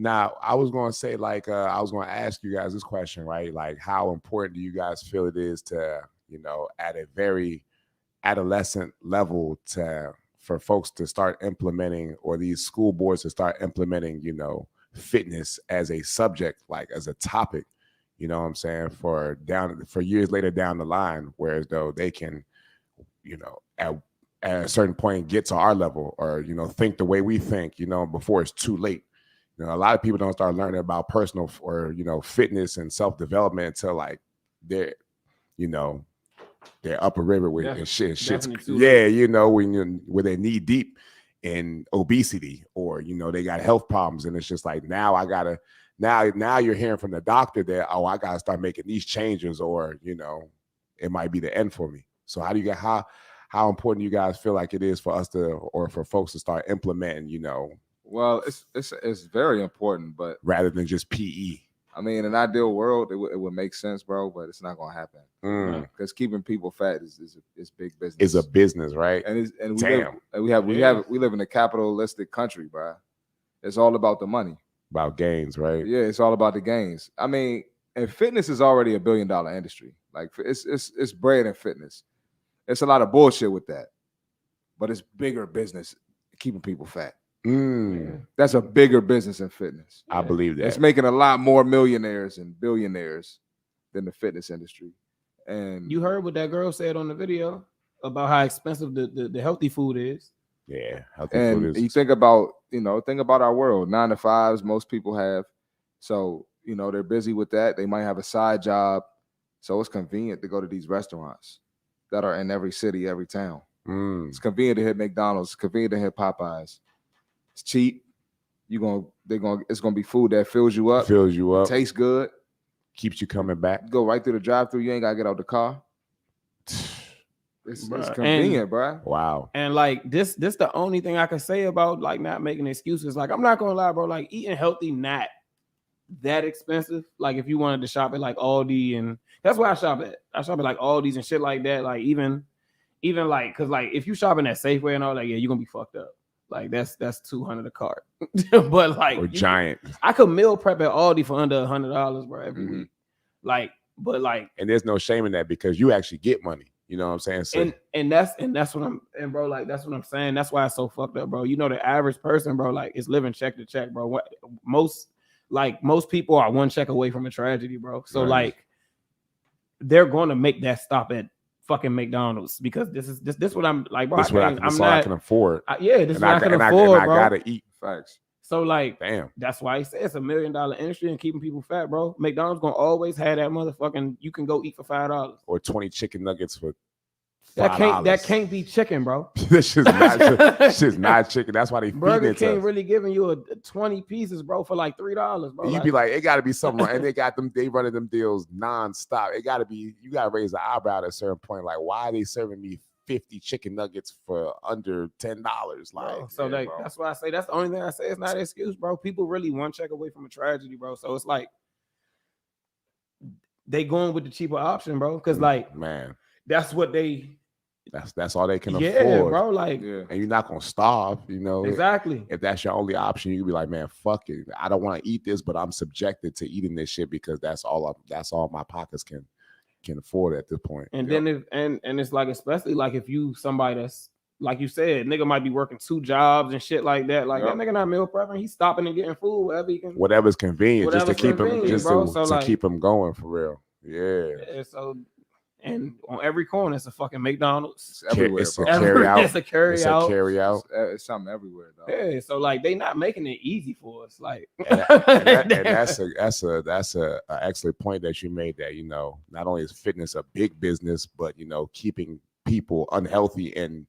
Now, I was going to say, like, I was going to ask you guys this question, right? Like, how important do you guys feel it is to, at a very adolescent level for folks to start implementing, or these school boards to start implementing, fitness as a subject, like as a topic, you know what I'm saying, for years later down the line, whereas though they can, at a certain point get to our level, or, think the way we think, before it's too late. A lot of people don't start learning about personal or, fitness and self-development until like they're, they're upper river with and shit's where they're knee deep in obesity, or they got health problems, and it's just like now you're hearing from the doctor that, oh, I gotta start making these changes, or it might be the end for me. So how important do you guys feel like it is for us to, or for folks to start implementing, Well, it's very important, but rather than just PE. I mean, in an ideal world, it would make sense, bro, but it's not gonna happen. Because keeping people fat is big business. It's a business, right? We live in a capitalistic country, bro. It's all about the money, about gains, right? Yeah, it's all about the gains. I mean, and fitness is already $1 billion industry. Like it's bread and fitness. It's a lot of bullshit with that, but it's bigger business keeping people fat. That's a bigger business than fitness. I believe that. It's making a lot more millionaires and billionaires than the fitness industry. And you heard what that girl said on the video about how expensive the healthy food is. Yeah, healthy food is. You think about our world. 9 to 5s most people have. So, they're busy with that. They might have a side job. So it's convenient to go to these restaurants that are in every city, every town. It's convenient to hit McDonald's. It's convenient to hit Popeyes. It's cheap. It's gonna be food that fills you up. Tastes good. Keeps you coming back. Go right through the drive-through. You ain't gotta get out the car. It's convenient, bro. Wow. And like this the only thing I can say about like not making excuses. Like, I'm not gonna lie, bro. Like, eating healthy not that expensive. Like, if you wanted to shop at like Aldi, and that's where I shop at. I shop at like Aldi's and shit like that. Like even like, cause like if you shopping at Safeway and all, like, yeah, you're gonna be fucked up. Like that's $200 a cart. But like, or Giant. I could meal prep at Aldi for under $100, bro, every week. Like, but like, and there's no shame in that, because you actually get money. You know what I'm saying? So, and that's what bro, like, that's what I'm saying. That's why it's so fucked up, bro. The average person, bro, like, is living check to check, bro. Most people are one check away from a tragedy, bro. So like, they're going to make that stop at fucking McDonald's, because this what I'm like, bro. This is what I can afford. This is what I can afford, bro. I gotta eat. Facts. So like, damn. That's why I say it's $1 million industry and keeping people fat, bro. McDonald's gonna always have that motherfucking, you can go eat for $5 or 20 chicken nuggets for $5. That can't be chicken, bro. This is not chicken. That's why they feed Burger it King to us. really giving you a 20 pieces, bro, for like $3, bro. You be like, it gotta be something, and they running them deals nonstop. It gotta be, you gotta raise the eyebrow at a certain point. Like, why are they serving me 50 chicken nuggets for under $10? Like, so that's why I say that's the only thing I say. It's not an excuse, bro. People really one check away from a tragedy, bro. So it's like they going with the cheaper option, bro. Because like, man, that's what that's all they can afford. Yeah, bro. Like, and you're not gonna starve, Exactly. If that's your only option, you can be like, man, fuck it. I don't want to eat this, but I'm subjected to eating this shit because that's all my pockets can afford at this point. And then it's like, especially like if you somebody that's like you said, nigga might be working 2 jobs and shit like that. Like, that nigga not meal prepping. He's stopping and getting food wherever he can. Whatever's convenient, just to keep him, to keep him going for real. Yeah. So, and on every corner, it's a fucking McDonald's. It's everywhere, it's a carry out. It's a carry out. It's something everywhere, though. Yeah. So like, they not making it easy for us. Like, and that's a excellent point that you made. That not only is fitness a big business, but keeping people unhealthy and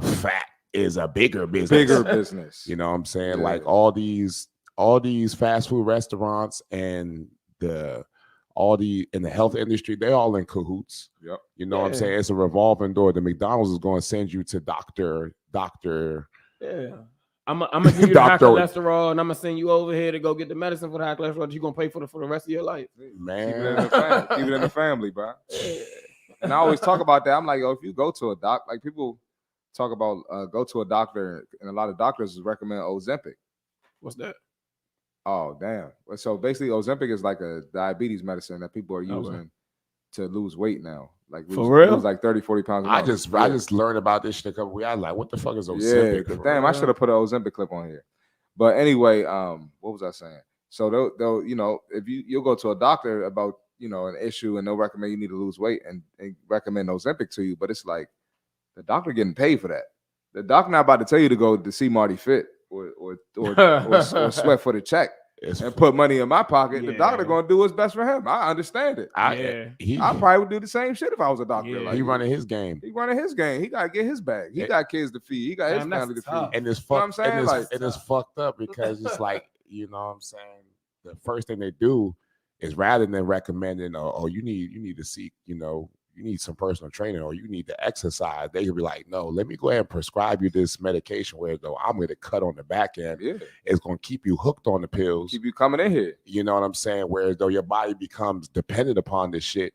fat is a bigger business. You know what I'm saying? Yeah. Like all these fast food restaurants and in the health industry, they're all in cahoots. Yep. You know what I'm saying? It's a revolving door. The McDonald's is going to send you to doctor. Yeah. I'm gonna give you the high cholesterol, and I'm gonna send you over here to go get the medicine for the high cholesterol that you're gonna pay for the rest of your life. Man, keep it in the family, bro. And I always talk about that. I'm like, if you go to a doc, like people talk about go to a doctor, and a lot of doctors recommend Ozempic. What's that? Oh, damn. So basically, Ozempic is like a diabetes medicine that people are using to lose weight now. Like For real? lose like 30, 40 pounds. I just learned about this shit a couple weeks. I was like, what the fuck is Ozempic? Yeah, damn, I should have put an Ozempic clip on here. But anyway, what was I saying? So they'll if you'll go to a doctor about an issue and they'll recommend you need to lose weight and recommend Ozempic to you, but it's like the doctor getting paid for that. The doctor not about to tell you to go to CMartyFit or sweat for the check and put money in my pocket. Yeah. The doctor gonna do what's best for him. I understand it. Yeah. I probably would do the same shit if I was a doctor. Yeah. Like He running his game. He running his game. He gotta get his bag. He got kids to feed. He got his family to feed. And it's what I'm fucked. saying? And it's fucked up because it's like, you know what I'm saying? The first thing they do is rather than recommending, oh, you need to seek, you need some personal training or you need to exercise, they could be like, no, let me go ahead and prescribe you this medication where though I'm going to cut on the back end. Yeah. It's going to keep you hooked on the pills. Keep you coming in here. You know what I'm saying? Whereas though your body becomes dependent upon this shit.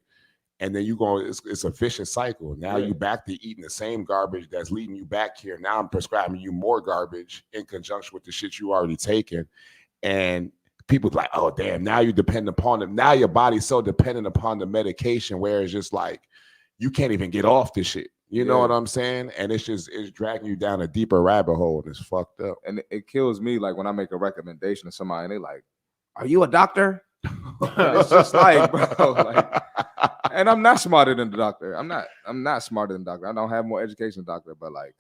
And then it's a vicious cycle. Now you back to eating the same garbage that's leading you back here. Now I'm prescribing you more garbage in conjunction with the shit you already taken. And people like, oh, damn, now you depend upon them. Now your body's so dependent upon the medication where it's just like, you can't even get off this shit. You know what I'm saying? And it's dragging you down a deeper rabbit hole and it's fucked up. And it kills me like when I make a recommendation to somebody and they like, are you a doctor? It's just like, bro, like, and I'm not smarter than the doctor. I'm not smarter than the doctor. I don't have more education than the doctor, but like,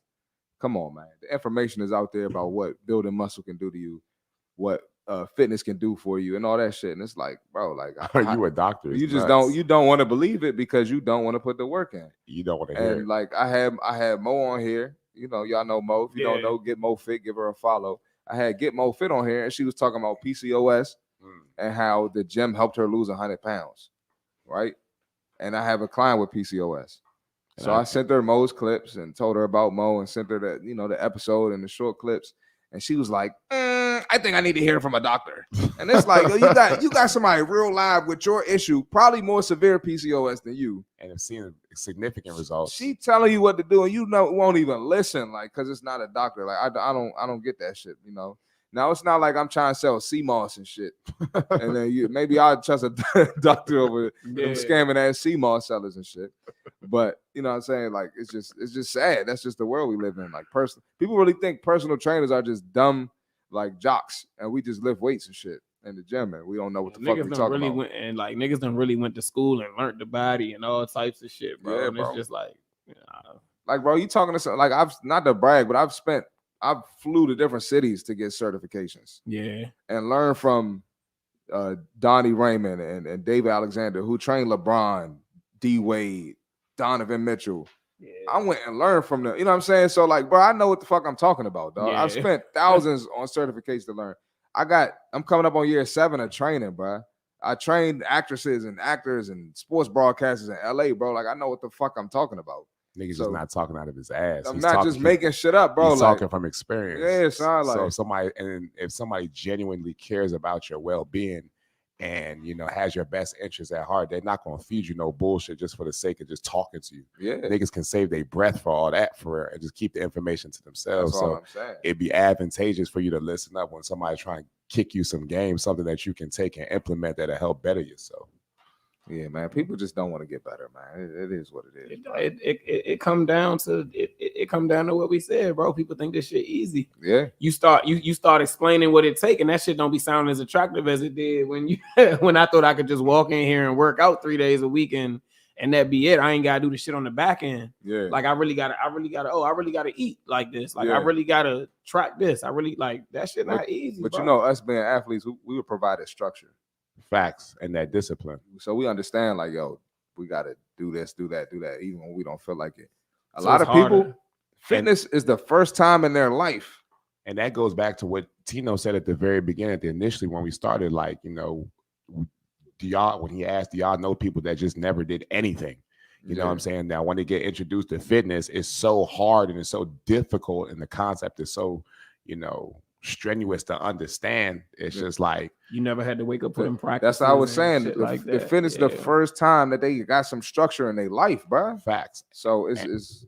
come on, man. The information is out there about what building muscle can do to you, what fitness can do for you and all that shit. And it's like, bro, like, are you a doctor? You just don't want to believe it because you don't want to put the work in. You don't want to hear it. And like I had Mo on here. Y'all know Mo. If you don't know, Get Mo Fit, give her a follow. I had Get Mo Fit on here and she was talking about PCOS and how the gym helped her lose 100 pounds. Right. And I have a client with PCOS. So I sent her Mo's clips and told her about Mo and sent her the episode and the short clips. And she was like, I think I need to hear it from a doctor. And it's like, you got somebody real live with your issue, probably more severe PCOS than you. And have seen significant results. She telling you what to do, and won't even listen, like, because it's not a doctor. Like, I don't get that shit, Now it's not like I'm trying to sell CMOS and shit. And then maybe I'll trust a doctor over them scamming ass CMOS sellers and shit. But you know what I'm saying? Like it's just sad. That's just the world we live in. Like people really think personal trainers are just dumb like jocks and we just lift weights and shit in the gym and we don't know what the fuck we talking about. Niggas done really went to school and learned the body and all types of shit, bro. Yeah, and bro. It's just like, like, bro, you talking to some, like I've not to brag, but I've flew to different cities to get certifications. Yeah. And learn from Donnie Raymond and David Alexander, who trained LeBron, D Wade, Donovan Mitchell. Yeah. I went and learned from them. You know what I'm saying? So, like, bro, I know what the fuck I'm talking about, dog. Yeah. I've spent thousands on certificates to learn. I'm coming up on year 7 of training, bro. I trained actresses and actors and sports broadcasters in LA, bro. Like, I know what the fuck I'm talking about. Niggas just not talking out of his ass. I'm not just making shit up, bro. He's talking from experience. Yeah, son, like, so if somebody genuinely cares about your well-being and has your best interests at heart, they're not gonna feed you no bullshit just for the sake of just talking to you. Yeah, niggas can save their breath for all that and just keep the information to themselves. That's all I'm saying. It'd be advantageous for you to listen up when somebody's trying to kick you some game, something that you can take and implement that'll help better yourself. Yeah, man. People just don't want to get better, man. It is what it is. It come down to it come down to what we said, bro. People think this shit easy. Yeah. You start explaining what it take, and that shit don't be sounding as attractive as it did when I thought I could just walk in here and work out 3 days a week and that be it. I ain't gotta do the shit on the back end. Yeah. Like I really gotta eat like this. Like I really gotta track this. I really like that shit not easy. But bro. Us being athletes, we were provided structure. Facts and that discipline. So we understand, like, yo, we gotta do this, do that, even when we don't feel like it. A lot of people, fitness is the first time in their life. And that goes back to what Tino said at the very beginning, initially when we started, like, when he asked, do y'all know people that just never did anything? You know what I'm saying? Now, when they get introduced to fitness, it's so hard and it's so difficult, and the concept is so, strenuous to understand. It's just like you never had to wake up put in practice. That's what I was saying. The fitness the first time that they got some structure in their life, bro. Facts. So it's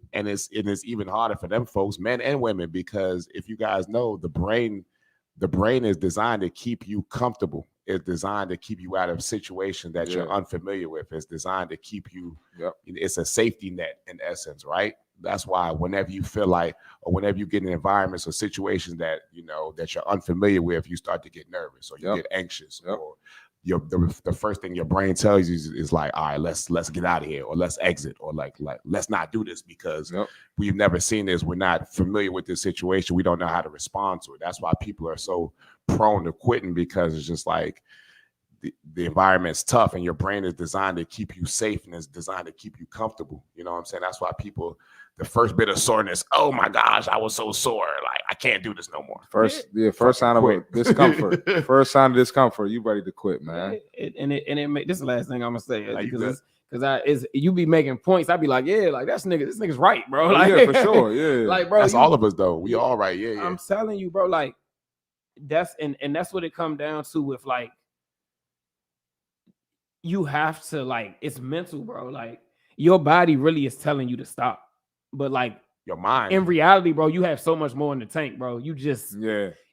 even harder for them folks, men and women, because if you guys know, the brain the brain is designed to keep you comfortable. It's designed to keep you out of situations that you're unfamiliar with. It's designed to keep you, it's a safety net in essence, right? That's why whenever you feel like, or whenever you get in environments or situations that, you know, that you're unfamiliar with, you start to get nervous or you get anxious or the first thing your brain tells you is like, all right, let's get out of here, or let's exit, or like let's not do this because we've never seen this. We're not familiar with this situation. We don't know how to respond to it. That's why people are so prone to quitting, because it's just like the environment's tough and your brain is designed to keep you safe and it's designed to keep you comfortable. You know what I'm saying? That's why people, the first bit of soreness, oh my gosh, I was so sore. Like, I can't do this no more. First sign of discomfort. First sign of discomfort, you ready to quit, man. This is the last thing I'm gonna say, because you be making points. I'd be like, yeah, like this nigga's right, bro. Like, yeah, for sure. Yeah. Like, bro, that's all of us though. We all right. Yeah. I'm telling you, bro, like that's what it comes down to with like, you have to, like, it's mental, bro. Like, your body really is telling you to stop, but like your mind, in reality, bro, you have so much more in the tank, bro. You just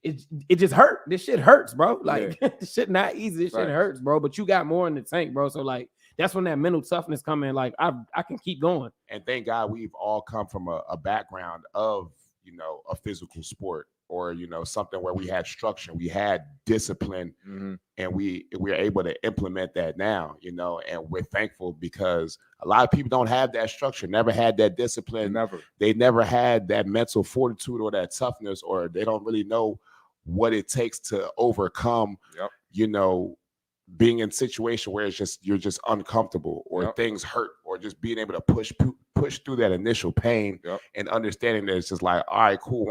it just hurt. This shit hurts, bro. Like this shit not easy. This shit hurts, bro. But you got more in the tank, bro. So like that's when that mental toughness come in. Like I can keep going. And thank God we've all come from a background of, you know, a physical sport, or, you know, something where we had structure, we had discipline, and we're able to implement that now, you know, and we're thankful because a lot of people don't have that structure, never had that discipline. They never had that mental fortitude or that toughness, or they don't really know what it takes to overcome, you know, being in a situation where you're just uncomfortable, or things hurt, or just being able to push through that initial pain and understanding that it's just like, all right, cool.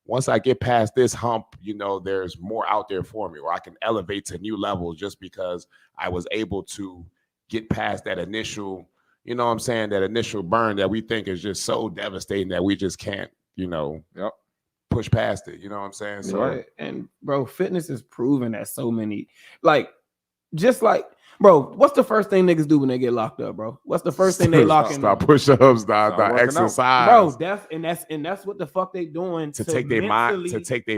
Once I get past this hump, you know, there's more out there for me, or I can elevate to new levels just because I was able to get past that initial, you know what I'm saying, that initial burn that we think is just so devastating that we just can't, you know, push past it. You know what I'm saying? So, right. And bro, fitness is proven that so many, like, just like, bro, what's the first thing niggas do when they get locked up, bro? What's the first thing they lock in? Stop push-ups, stop exercise, bro. That's what the fuck they doing to take their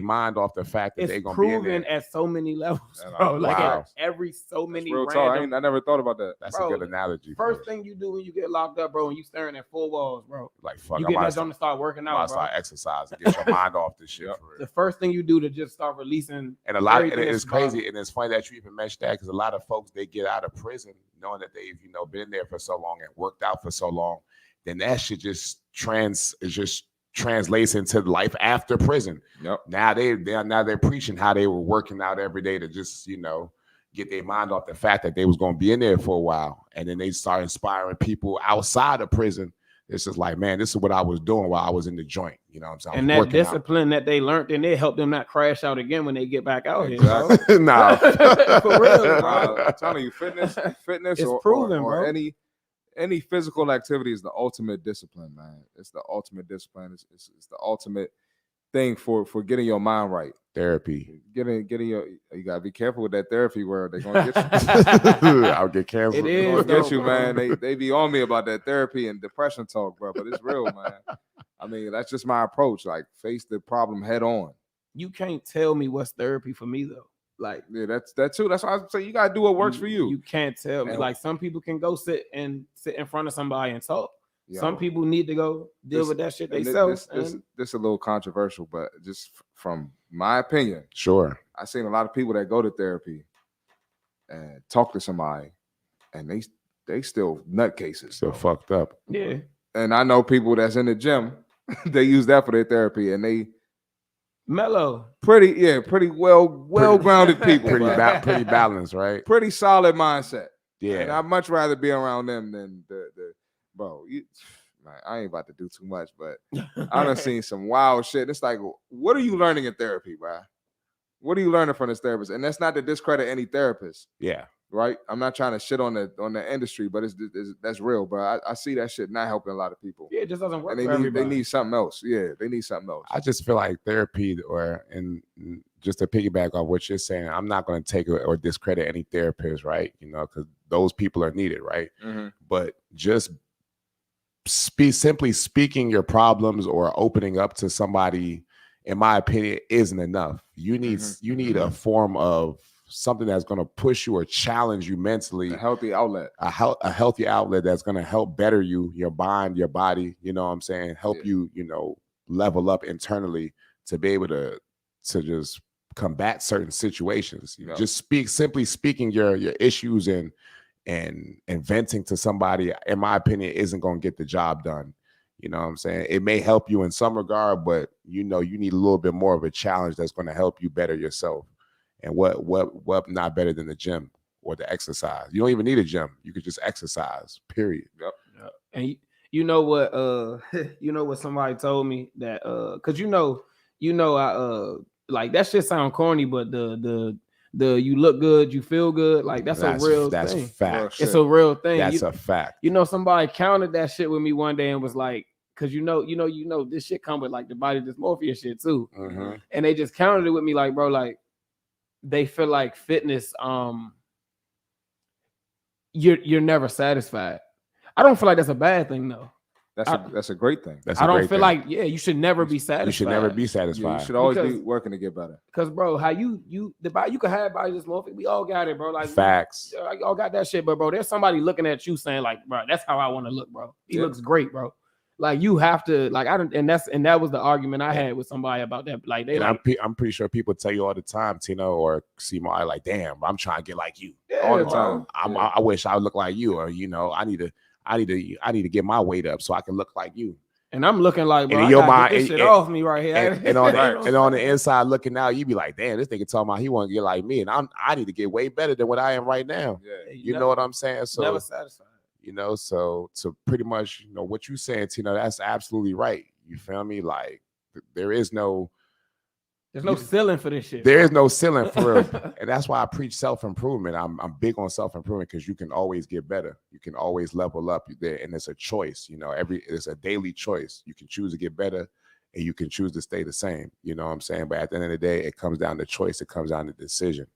mind off the fact that they're gonna be in there. At so many levels, bro. Like at every so many random. I never thought about that. That's a good analogy. First thing you do when you get locked up, bro, and you staring at four walls, bro. Like fuck, you get that done to start working out, bro. Start exercising, get your mind off this shit. The first thing you do to just start releasing, and a lot, and it's crazy, and it's funny that you even mentioned that, because a lot of folks, they get out of prison knowing that they've, you know, been there for so long and worked out for so long, then that shit just translates into life after prison. Now they're preaching how they were working out every day to just, you know, get their mind off the fact that they was going to be in there for a while, and then they start inspiring people outside of prison. It's just like, man, this is what I was doing while I was in the joint. You know what I'm saying? And that discipline that they learned, and it helped them not crash out again when they get back out here. Nah, for real, bro. I'm telling you, fitness it's proven, or bro. Any physical activity is the ultimate discipline, man. It's the ultimate discipline. It's the ultimate thing for getting your mind right. Therapy. Getting you gotta be careful with that therapy word. They're gonna get you. I'll get canceled. It is, they're gonna get you, man. They be on me about that therapy and depression talk, bro. But it's real, man. I mean, that's just my approach. Like, face the problem head on. You can't tell me what's therapy for me though. Like, yeah, that too. That's why I say you gotta do what works for you. You can't tell me. Like, some people can go sit in front of somebody and talk. Some people need to go deal with that shit themselves. This a little controversial, but just from my opinion, sure, I've seen a lot of people that go to therapy and talk to somebody, and they still nutcases, still fucked up. Yeah, and I know people that's in the gym, they use that for their therapy, and they mellow, pretty well grounded people, pretty balanced, right? Pretty solid mindset. Yeah, and I'd much rather be around them than the bro. I ain't about to do too much, but I done seen some wild shit. It's like, what are you learning in therapy, bro? What are you learning from this therapist? And that's not to discredit any therapist. Yeah. Right? I'm not trying to shit on the industry, but that's real, bro. I see that shit not helping a lot of people. Yeah, it just doesn't work and for everybody. They need something else. Yeah, they need something else. I just feel like therapy, and just to piggyback on what you're saying, I'm not going to take or discredit any therapist, right? You know, because those people are needed, right? Mm-hmm. But just simply speaking your problems or opening up to somebody in my opinion, isn't enough. You need a form of something that's going to push you or challenge you mentally. A healthy outlet. A healthy outlet that's going to help better you, your mind, your body. You know what I'm saying? Help you, level up internally to be able to just combat certain situations. Just simply speaking your issues and venting to somebody, in my opinion, isn't going to get the job done. You know what I'm saying? It may help you in some regard, but you need a little bit more of a challenge that's going to help you better yourself. And what not better than the gym or the exercise? You don't even need a gym. You could just exercise, period. Yep. And you know what what somebody told me that because I like that shit sound corny, but the you look good, you feel good, like that's a real thing. That's fact. It's a real thing. That's a fact. Somebody counted that shit with me one day and was like, because this shit come with like the body dysmorphia shit too. Mm-hmm. And they just counted it with me like, bro, like they feel like fitness, you're never satisfied. I don't feel like that's a bad thing though. That's a great thing. I don't feel like you should never be satisfied. You should never be satisfied. You should always be working to get better. Because bro, how you can have body dysmorphia. We all got it, bro. Like facts. We all got that shit, but bro, there's somebody looking at you saying like, bro, that's how I want to look, bro. He looks great, bro. Like you have to, like I don't, and that was the argument I had with somebody about that. Like I'm pretty sure people tell you all the time, Tino or CMarty, like, damn, I'm trying to get like you all the time. I wish I would look like you, or I need to get my weight up so I can look like you. And I'm looking like, bro, get this shit off me right here. And on the inside looking out, you be like, damn, this nigga talking about he want to get like me, and I need to get way better than what I am right now. Yeah, you know what I'm saying? So never satisfied. So pretty much, what you saying, Tino, that's absolutely right. You feel me? Like there's no ceiling for this shit. There is no ceiling for real. And that's why I preach self-improvement. I'm big on self-improvement because you can always get better. You can always level up there. And it's a choice, it's a daily choice. You can choose to get better and you can choose to stay the same. You know what I'm saying? But at the end of the day, it comes down to choice. It comes down to decision.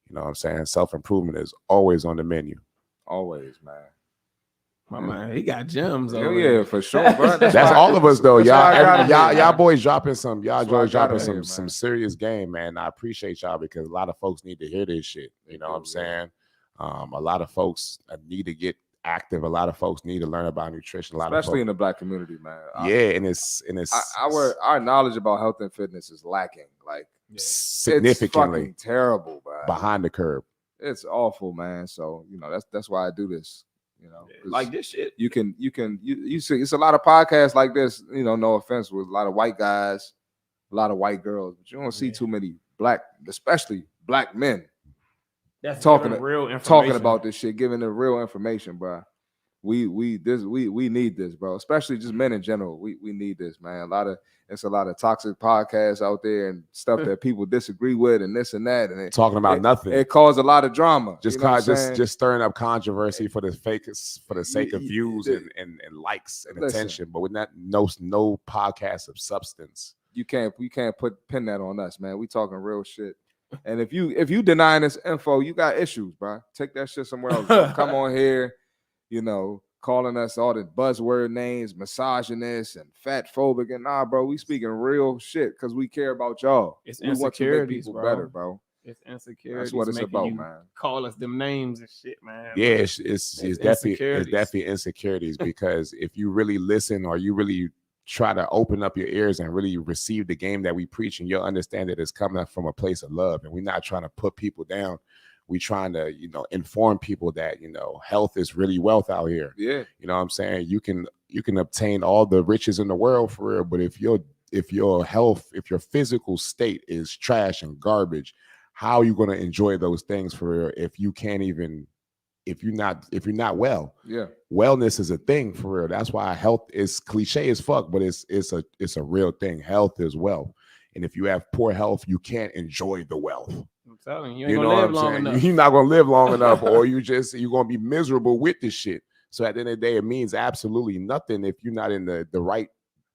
You know what I'm saying? Self-improvement is always on the menu. Always, man. My man, he got gems. Yeah, for sure, bro. That's all of us, though. Y'all boys dropping some some serious game, man. I appreciate y'all because a lot of folks need to hear this shit. You know what I'm saying? A lot of folks need to get active. A lot of folks need to learn about nutrition. Especially in the Black community, man. And it's our knowledge about health and fitness is lacking, like significantly. It's fucking terrible, bro. Behind the curve. It's awful, man. So that's why I do this. Like this shit. You see, it's a lot of podcasts like this. No offense, with a lot of white guys, a lot of white girls, but you don't see too many especially black men. That's talking about this shit, giving the real information, bro. We need this, bro. Especially just men in general. We need this, man. It's a lot of toxic podcasts out there and stuff that people disagree with and this and that. And talking about nothing. It caused a lot of just stirring up controversy for the sake of views and likes and attention, but with no podcast of substance. You can't pin that on us, man. We talking real shit. And if you denying this info, you got issues, bro. Take that shit somewhere else. Come on here. Calling us all the buzzword names, misogynist and fat phobic, and bro, we speaking real shit because we care about y'all. It's we want to make people bro. better, bro. It's insecurity. That's what it's about, man. Call us them names and shit, man. Yeah, it's definitely insecurities because if you really listen or you really try to open up your ears and really receive the game that we preach, and you'll understand that it's coming up from a place of love, and we're not trying to put people down. We trying to, inform people that, health is really wealth out here. Yeah. You know what I'm saying? You can obtain all the riches in the world for real, but if your physical state is trash and garbage, how are you going to enjoy those things for real if you're not well? Yeah. Wellness is a thing for real. That's why health is cliche as fuck, but it's a real thing. Health is wealth. And if you have poor health, you can't enjoy the wealth. I'm telling you, you ain't gonna live long enough. You're not gonna live long enough, or you're gonna be miserable with this shit. So at the end of the day, it means absolutely nothing if you're not in the right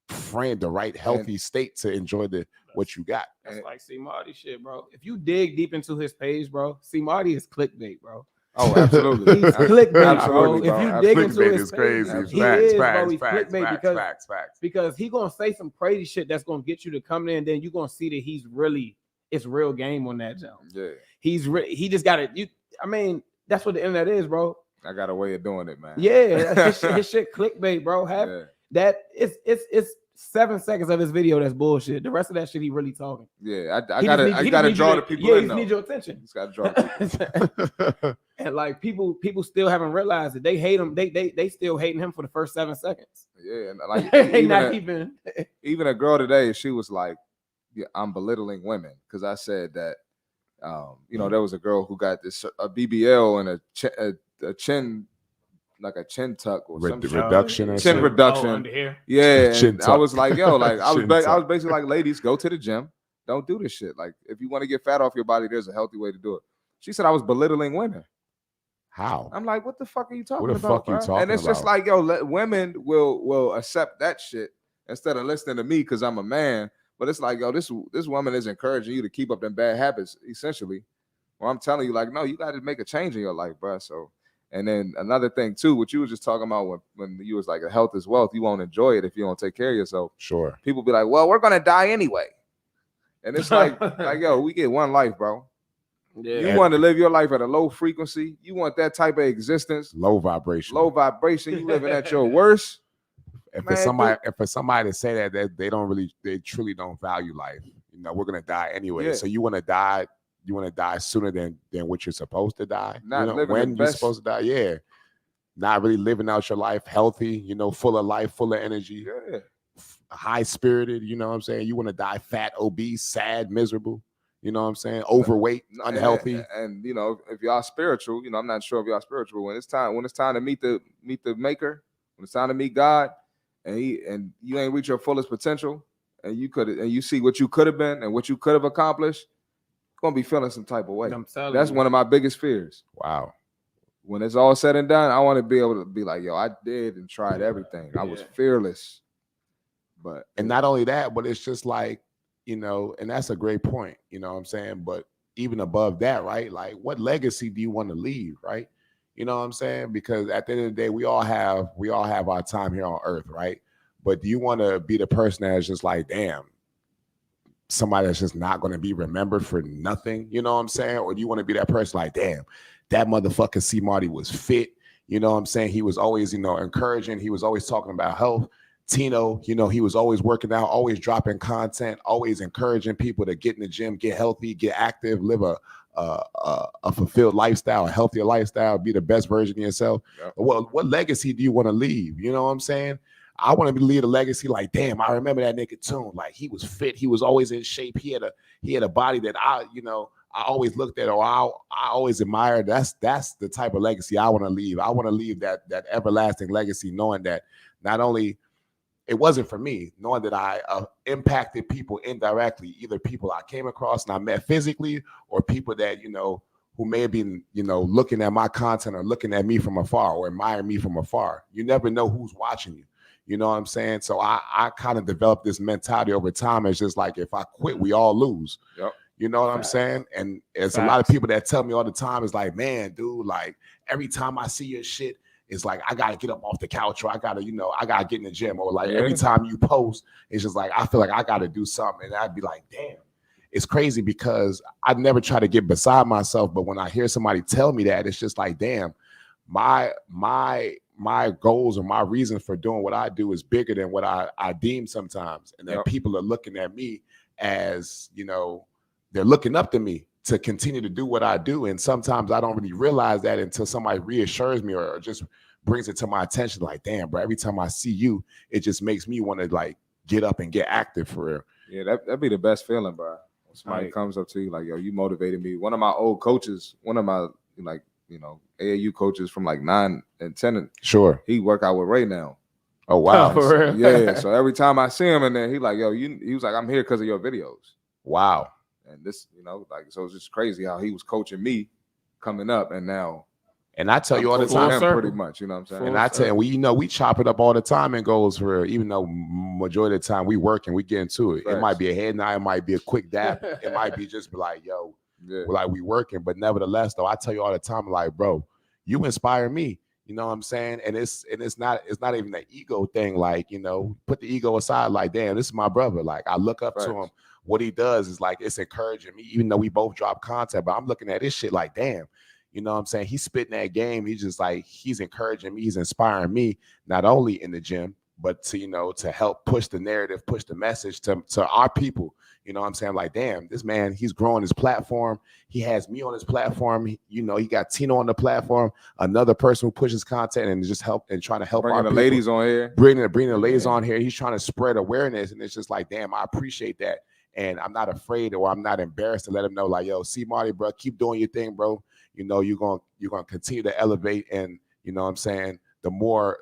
frame, the right healthy state to enjoy what you got. That's like CMarty shit, bro. If you dig deep into his page, bro, CMarty is clickbait, bro. Oh, absolutely. He's clickbait, bro. Absolutely, If you bro. dig into Clickbait his is page, crazy. he Facts, is, facts, bro. He's facts, clickbait facts, because he gonna say some crazy shit that's gonna get you to come in, and then you gonna see that it's real game on that jump. Yeah. He just got it. I mean, that's what the internet is, bro. I got a way of doing it, man. Yeah, his shit clickbait, bro. That it's 7 seconds of his video that's bullshit. The rest of that shit he really talking. Yeah, I gotta draw the people in. Yeah, he need your attention. He's gotta draw the people. And like people still haven't realized that they hate him. They still hating him for the first 7 seconds. Yeah, and like even a girl today, she was like, yeah, I'm belittling women because I said that there was a girl who got a BBL and a chin, like a chin tuck or something. Reduction. Chin reduction. Under here. Yeah, and I was like, yo, like I was Chin basically like, ladies, go to the gym. Don't do this shit. Like, if you want to get fat off your body, there's a healthy way to do it. She said I was belittling women. How? I'm like, what the fuck are you talking about? What the fuck you talking And it's just like, yo, women will accept that shit instead of listening to me because I'm a man. But it's like, yo, this woman is encouraging you to keep up them bad habits, essentially. Well, I'm telling you, like, no, you got to make a change in your life, bro. So, and then another thing too, what you were just talking about when you was like, health is wealth. You won't enjoy it if you don't take care of yourself. Sure. People be like, well, we're gonna die anyway, and it's like yo, we get one life, bro. Yeah. You want to live your life at a low frequency. You want that type of existence. Low vibration. Low vibration. You living at your worst. And for somebody to say that they truly don't value life. You know, we're gonna die anyway. Yeah. So you want to die sooner than what you're supposed to die. Not living when you're supposed to die. Yeah. Not really living out your life healthy, full of life, full of energy, high spirited, you know what I'm saying? You want to die fat, obese, sad, miserable, you know what I'm saying? Overweight, unhealthy. And if y'all spiritual, I'm not sure if y'all spiritual. When it's time to meet the maker, when it's time to meet God, and you ain't reach your fullest potential, and you see what you could have been and what you could have accomplished, you're gonna be feeling some type of way. That's one of my biggest fears. Wow. When it's all said and done, I want to be able to be like, yo, I did and tried everything. I was fearless. And not only that, but it's just like, and that's a great point, you know what I'm saying? But even above that, right? Like, what legacy do you want to leave, right? You know what I'm saying? Because at the end of the day, we all have our time here on earth, right? But do you want to be the person that's just like, damn, somebody that's just not going to be remembered for nothing, you know what I'm saying? Or do you want to be that person like, damn, that motherfucker CMarty was fit, you know what I'm saying? He was always, encouraging. He was always talking about health. Tino, he was always working out, always dropping content, always encouraging people to get in the gym, get healthy, get active, live a fulfilled lifestyle, a healthier lifestyle, be the best version of yourself. Yep. Well, what legacy do you want to leave? You know what I'm saying? I want to leave a legacy like, damn, I remember that nigga Tune. Like, he was fit. He was always in shape. He had a body that I always looked at, or I always admired. That's the type of legacy I want to leave. I want to leave that everlasting legacy, knowing that not only it wasn't for me, knowing that I impacted people indirectly, either people I came across and I met physically, or people that, who may have been, looking at my content or looking at me from afar or admire me from afar. You never know who's watching you. You know what I'm saying? So I kind of developed this mentality over time. It's just like, if I quit, we all lose. Yep. You know what I'm saying? And it's a lot of people that tell me all the time, it's like, man, dude, like, every time I see your shit, it's like, I got to get up off the couch, or I got to, I got to get in the gym, or like every time you post, it's just like, I feel like I got to do something. And I'd be like, damn, it's crazy, because I never try to get beside myself. But when I hear somebody tell me that, it's just like, damn, my goals or my reason for doing what I do is bigger than what I deem sometimes. And that people are looking at me as, they're looking up to me to continue to do what I do. And sometimes I don't really realize that until somebody reassures me or just brings it to my attention. Like, damn, bro, every time I see you, it just makes me want to like get up and get active for real. Yeah, that'd be the best feeling, bro. When somebody comes up to you like, yo, you motivated me. One of my old coaches, one of my AAU coaches from like 9 and 10. Sure. He work out with Ray now. Oh, wow. For real? Yeah. So every time I see him in there, he like, yo, he was like, I'm here because of your videos. Wow. And this, so it's just crazy how he was coaching me coming up, and now. And I tell you all the time, pretty much, you know what I'm saying? And I tell you, we chop it up all the time in goals for, even though majority of the time we work and we get into it. Right. It might be a head nod, it might be a quick dap. It might be just be like, yo, like we working. But nevertheless, though, I tell you all the time, like, bro, you inspire me. You know what I'm saying? And it's not even an ego thing. Like, you know, put the ego aside. Like, damn, this is my brother. Like, I look up to him. What he does is like, it's encouraging me, even though we both drop content. But I'm looking at this shit like, damn, you know what I'm saying? He's spitting that game. He's just like, he's encouraging me. He's inspiring me, not only in the gym, but to, you know, to help push the narrative, push the message to our people. You know what I'm saying? Like, damn, this man, he's growing his platform. He has me on his platform. He got Tino on the platform, another person who pushes content and just trying to help bringing our the people. Ladies on here. Bringing the ladies on here. He's trying to spread awareness. And it's just like, damn, I appreciate that. And I'm not afraid or I'm not embarrassed to let him know, like, yo, CMarty, bro, keep doing your thing, bro. You know, you're gonna continue to elevate. And you know what I'm saying? The more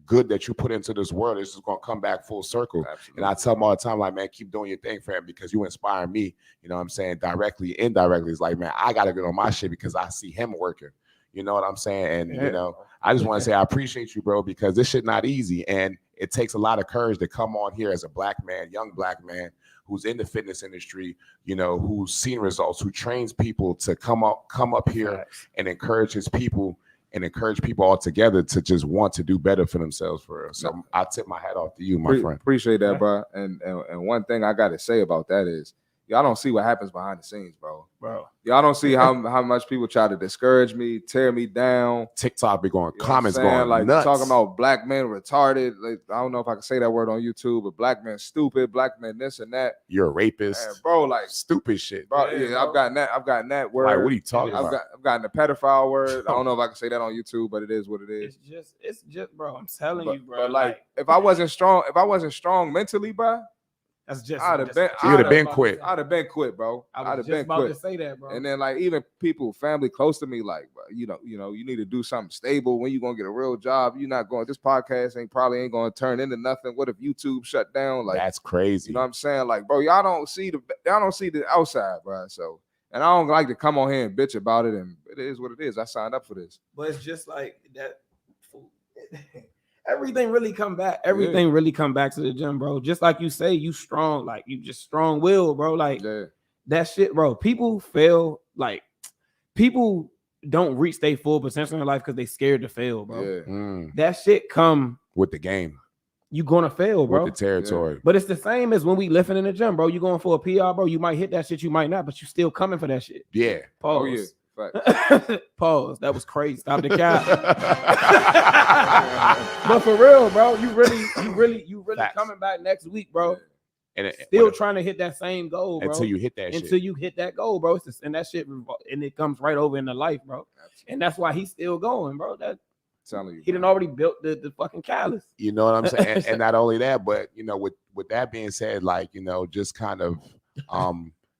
good that you put into this world, it's just gonna come back full circle. Absolutely. And I tell them all the time, like, man, keep doing your thing, fam, because you inspire me. You know what I'm saying? Directly, indirectly. It's like, man, I gotta get on my shit because I see him working. You know what I'm saying? And you know, I just want to say I appreciate you, bro, because this shit not easy. And it takes a lot of courage to come on here as a black man, young black man who's in the fitness industry, you know, who's seen results, who trains people to come up here and encourage his people and encourage people all together to just want to do better for themselves. For real. So I tip my hat off to you, my friend. Appreciate that, bro. And one thing I got to say about that is, y'all don't see what happens behind the scenes, bro. Y'all don't see how much people try to discourage me, tear me down. TikTok be going, you know comments going like nuts. Talking about black men retarded. Like, I don't know if I can say that word on YouTube, but black men stupid, black men this and that. You're a rapist. Man, bro, like stupid shit. Bro, yeah, I've gotten that word. Like, what are you talking about? I've gotten the pedophile word. I don't know if I can say that on YouTube, but it is what it is. It's just, bro, I'm telling you, bro. But like, if I wasn't strong mentally, bro, that's just you'd have been quit. I'd have been quit, bro. I was just about to say that, bro. And then like even people, family close to me, like, bro, you know, you need to do something stable. When you gonna get a real job? You're not going. This podcast probably ain't gonna turn into nothing. What if YouTube shut down? Like, that's crazy. You know what I'm saying? Like, bro, y'all don't see the outside, bro. So, and I don't like to come on here and bitch about it. And it is what it is. I signed up for this. But it's just like that. Everything really come back. Everything really come back to the gym, bro. Just like you say, you strong, like you just strong will, bro. Like that shit, bro. People fail, like people don't reach their full potential in their life because they scared to fail, bro. That shit come with the game. You gonna fail, bro. With the territory. But it's the same as when we lifting in the gym, bro. You going for a PR, bro. You might hit that shit, you might not, but you still coming for that shit. Yeah. Pause. Oh, yeah. Pause. That was crazy. Stop the cap. But for real, bro, you really coming back next week, bro. And still trying to hit that same goal, bro. Until you hit that shit. You hit that goal, bro. And that shit, and it comes right over into life, bro. And that's why he's still going, bro. That telling you, he done already built the fucking callus. You know what I'm saying? And not only that, but you know, with that being said, like, you know, just kind of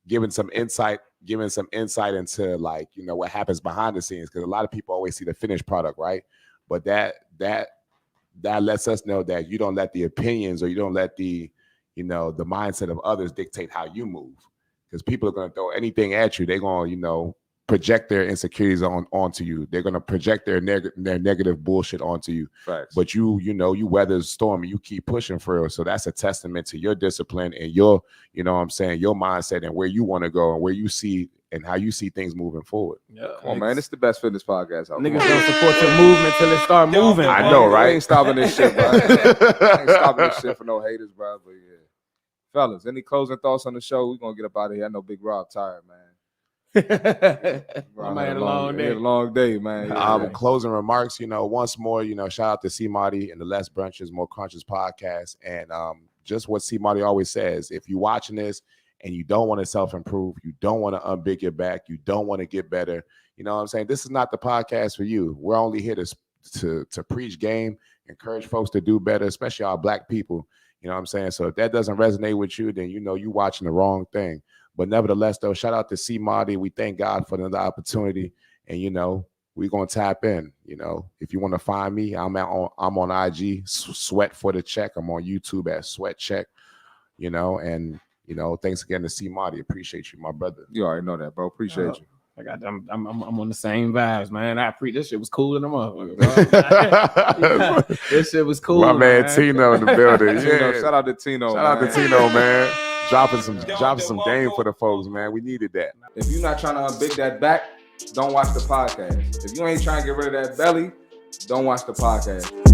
giving some insight into, like, you know, what happens behind the scenes, because a lot of people always see the finished product, right? But that lets us know that you don't let the opinions or you don't let the, you know, the mindset of others dictate how you move, because people are going to throw anything at you. They're going to, you know, project their insecurities onto you. They're going to project their negative bullshit onto you. Facts. But you know, you weather the storm and you keep pushing for it. So that's a testament to your discipline and your, you know what I'm saying, your mindset and where you want to go and where you see and how you see things moving forward. Yeah, come on, man. It's the best fitness podcast out there. Niggas don't support your movement till it start moving. I know, right? I ain't stopping this shit, bro. I ain't stopping this shit for no haters, bro. But yeah. Fellas, any closing thoughts on the show? We're going to get up out of here. I know Big Rob tired, man. I had a long day. A long day, man. Yeah. Closing remarks, you know, once more, you know, shout out to CMarty and the Less Brunches, More Crunches podcast. And just what CMarty always says, if you're watching this and you don't want to self-improve, you don't want to unbig your back, you don't want to get better, you know what I'm saying? This is not the podcast for you. We're only here to preach game, encourage folks to do better, especially our black people. You know what I'm saying? So if that doesn't resonate with you, then you know you're watching the wrong thing. But nevertheless, though, shout out to CMarty. We thank God for another opportunity. And, you know, we're going to tap in. You know, if you want to find me, I'm on IG, Sweat for the Check. I'm on YouTube at Sweat Check, you know. And, you know, thanks again to CMarty. Appreciate you, my brother. You already know that, bro. Appreciate you. I'm on the same vibes, man. This shit was cool in the motherfucker. This shit was cool. My man Tino in the building. Yeah. Shout out to Tino. Shout out to Tino, man. dropping some game for the folks, man. We needed that. If you're not trying to unbig that back, don't watch the podcast. If you ain't trying to get rid of that belly, don't watch the podcast.